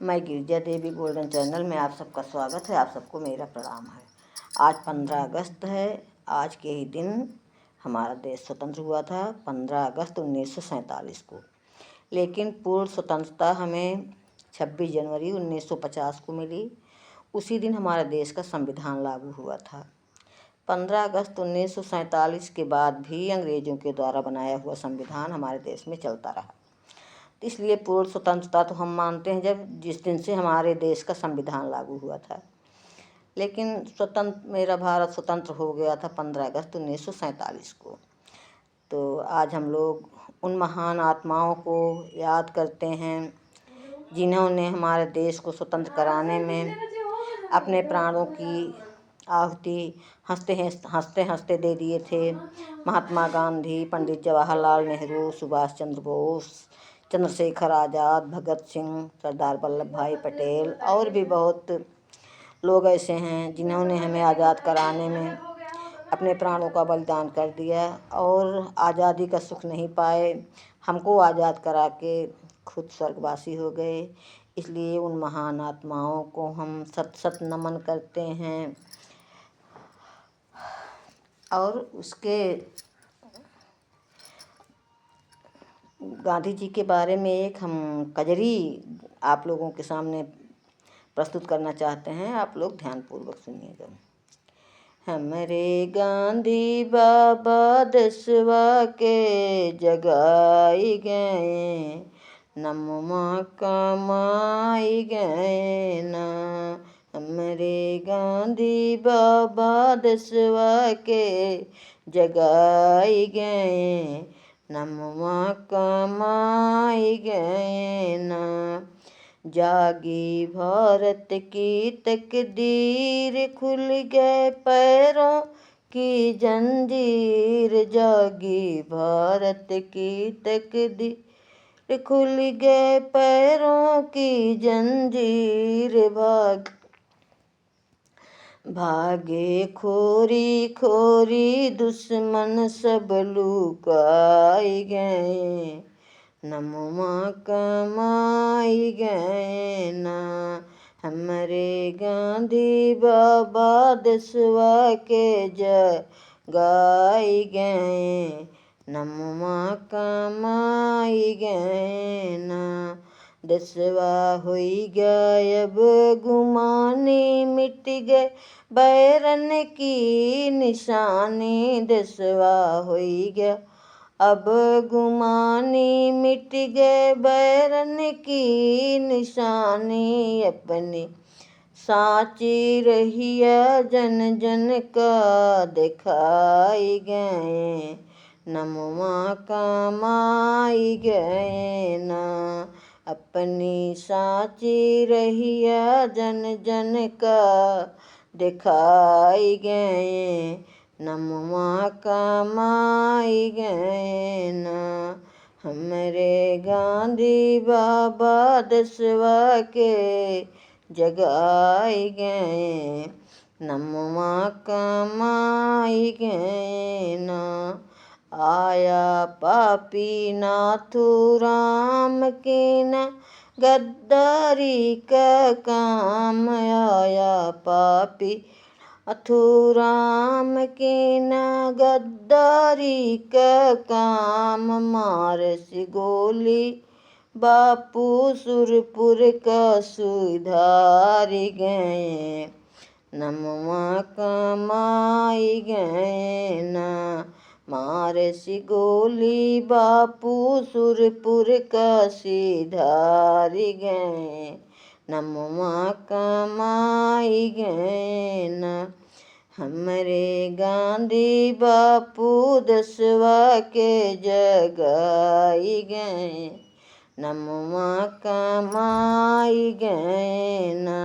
मैं Girija Devi golden channel में आप सबका स्वागत है। आप सबको मेरा प्रणाम है। आज 15 अगस्त है। आज के ही दिन हमारा देश स्वतंत्र हुआ था, 15 अगस्त 1947 को। लेकिन पूर्ण स्वतंत्रता हमें 26 जनवरी 1950 को मिली। उसी दिन हमारे देश का संविधान लागू हुआ था। 15 अगस्त 1947 के बाद भी अंग्रेज़ों के द्वारा बनाया हुआ संविधान हमारे देश में चलता रहा। इसलिए पूर्ण स्वतंत्रता तो हम मानते हैं जब जिस दिन से हमारे देश का संविधान लागू हुआ था। लेकिन मेरा भारत स्वतंत्र हो गया था 15 अगस्त 1947 को। तो आज हम लोग उन महान आत्माओं को याद करते हैं जिन्होंने हमारे देश को स्वतंत्र कराने में अपने प्राणों की आहुति हंसते हंसते दे दिए थे। महात्मा गांधी, पंडित जवाहरलाल नेहरू, सुभाष चंद्र बोस, चंद्रशेखर आज़ाद, भगत सिंह, सरदार वल्लभ भाई पटेल और भी बहुत लोग ऐसे हैं जिन्होंने हमें आज़ाद कराने में अपने प्राणों का बलिदान कर दिया और आज़ादी का सुख नहीं पाए। हमको आज़ाद करा के खुद स्वर्गवासी हो गए। इसलिए उन महान आत्माओं को हम सत नमन करते हैं। और उसके गांधी जी के बारे में एक हम कजरी आप लोगों के सामने प्रस्तुत करना चाहते हैं। आप लोग ध्यानपूर्वक सुनिएगा। हमरे गांधी बाबा देशवा के जगाई गए, नमवा कमाई गए ना। हमरे गांधी बाबा देशवा के जगाई गए, नमवा कमाई गए ना। जागी भारत की तकदीर, खुल गए पैरों की जंजीर। जागी भारत की तकदीर, खुल गए पैरों की जंजीर। भागे खोरी खोरी दुश्मन सब लुकाई गए, नमवा कमाई गए ना। हमरे गांधी बाबा देशवा के जगाई गए, नमवा कमाई गए ना। देशवा हुई गायब गुमानी, मिट गए बैरन की निशानी। देशवा हुई गया अब गुमानी, मिट गए बैरन की निशानी। अपनी साची रहिया जन जन का दिखाई गए, नमवा कमाई गए ना। अपनी साची रहिया जन जन का दिखाई गए, नमवा कमाई गए ना। हमरे गांधी बाबा देशवा के जगाई गए, नमवा कमाई गए ना। आया पापी नाथूराम की न गद्दारी का काम। आया पापी नाथूराम की न गद्दारी का काम। मार सी गोली बापू सुरपुर का सुधार गए, नमवा कमाई गए ना। मार सी गोली बापू सुरपुर का सिधार गए, नमवा कमाई गए ना। हमरे गांधी बापू देशवा के जगाई गए, नमवा कमाई गए ना।